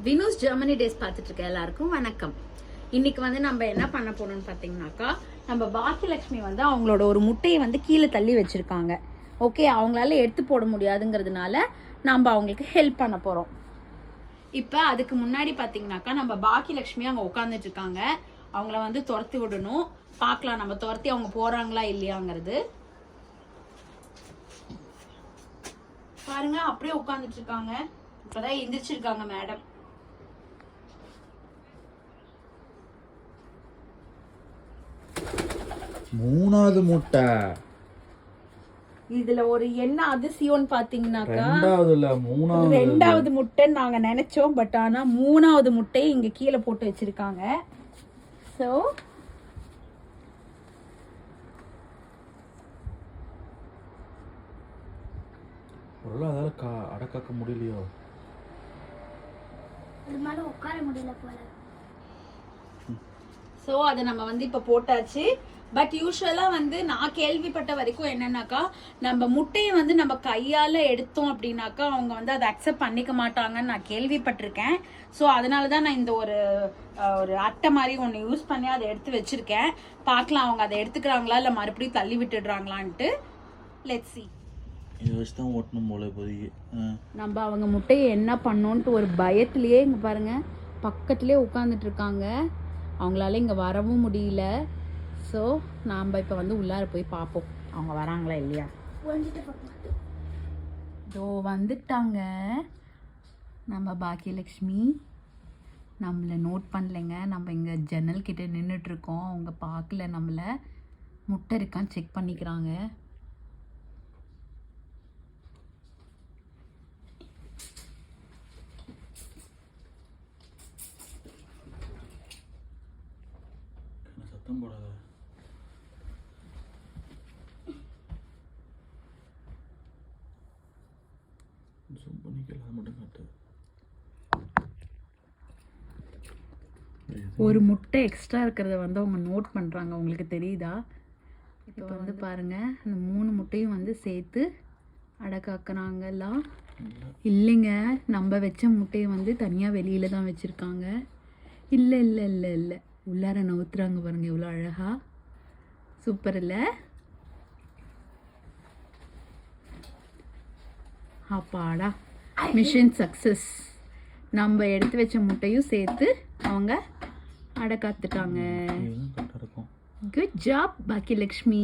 Vino's Germany days பார்த்துட்டு இருக்க எல்லாருக்கும் வணக்கம். இன்னைக்கு வந்து நம்ம என்ன பண்ண போறோம்னு பார்த்தீங்கன்னாக்கா, நம்ம பாக்கியலட்சுமி வந்து அவங்களோட ஒரு முட்டையை வந்து கீழே தள்ளி வச்சிருக்காங்க. ஓகே, அவங்களால எடுத்து போட முடியாதுங்கிறதுனால நம்ம அவங்களுக்கு ஹெல்ப் பண்ண போறோம். இப்போ அதுக்கு முன்னாடி பார்த்தீங்கன்னாக்கா, நம்ம பாக்கியலட்சுமி அங்கே உட்காந்துட்டு இருக்காங்க. அவங்கள வந்து துரத்தி விடணும். பார்க்கலாம் நம்ம துரத்தி அவங்க போறாங்களா இல்லையாங்கிறது. பாருங்க, அப்படியே உட்காந்துட்டு இருக்காங்க. இப்பதான் எந்திரிச்சிருக்காங்க மேடம். மூணாவது முட்டை. இதுல ஒரு என்ன அதிசயம்னு பாத்தீங்கன்னாக்கா, ரெண்டாவது முட்டை நாங்க நினைச்சோம். பட் ஆனா மூணாவது முட்டையை இங்க கீழே போட்டு வச்சிருக்காங்க. சோ அடக்காக்க முடியலையோ, உட்கார முடியல போல. சோ அதை நம்ம வந்து இப்ப போட்டாச்சு. பட் யூஸ்வலா வந்து நான் கேள்விப்பட்ட வரைக்கும் என்னன்னாக்கா, நம்ம முட்டையை வந்து நம்ம கையால எடுத்தோம் அப்படின்னாக்கா அவங்க வந்து அதை அக்செப்ட் பண்ணிக்க மாட்டாங்கன்னு நான் கேள்விப்பட்டிருக்கேன். ஸோ அதனாலதான் நான் இந்த ஒரு அட்டை மாதிரி ஒன்று யூஸ் பண்ணி அதை எடுத்து வச்சிருக்கேன். பார்க்கலாம் அவங்க அதை எடுத்துக்கிறாங்களா இல்லை மறுபடியும் தள்ளி விட்டுடுறாங்களான்ட்டு. Let's see. இதை வச்சு தான் ஓட்டணும் போல இப்போதைக்கு. நம்ம அவங்க முட்டையை என்ன பண்ணோன்ட்டு ஒரு பயத்திலேயே இங்கே பாருங்க பக்கத்துலேயே உட்காந்துட்டு இருக்காங்க. அவங்களால இங்கே வரவும் முடியல. ஸோ நாம் இப்போ வந்து உள்ளார போய் பார்ப்போம் அவங்க வராங்களா இல்லையா. இதோ வந்துட்டாங்க நம்ம பாக்கியலட்சுமி. நம்மளை நோட் பண்ணலைங்க. நம்ம இங்கே ஜன்னல் கிட்ட நின்றுட்டுருக்கோம். அவங்க பார்க்கல நம்மளை. முட்டை இருக்கான்னு செக் பண்ணிக்கிறாங்க. சத்தம் போடாத. ஒரு முட்டை எக்ஸ்ட்ரா இருக்கிறத வந்து அவங்க நோட் பண்ணுறாங்க. உங்களுக்கு தெரியுதா? இப்போ வந்து பாருங்க, அந்த 3 முட்டையும் வந்து சேர்த்து அடக்காக்குறாங்களா இல்லைங்க. நம்ம வச்ச முட்டையை வந்து தனியாக வெளியில தான் வச்சுருக்காங்க. இல்லை இல்லை இல்லை இல்லை, உள்ளார நவுத்துறாங்க பாருங்க. இவ்வளோ அழகா, சூப்பர் இல்லை? அப்பாடா, மிஷன் சக்ஸஸ். நம்ம எடுத்து வச்ச முட்டையும் சேர்த்து அவங்க அடக்காத்துட்டாங்க. Good job Baakiyalakshmi.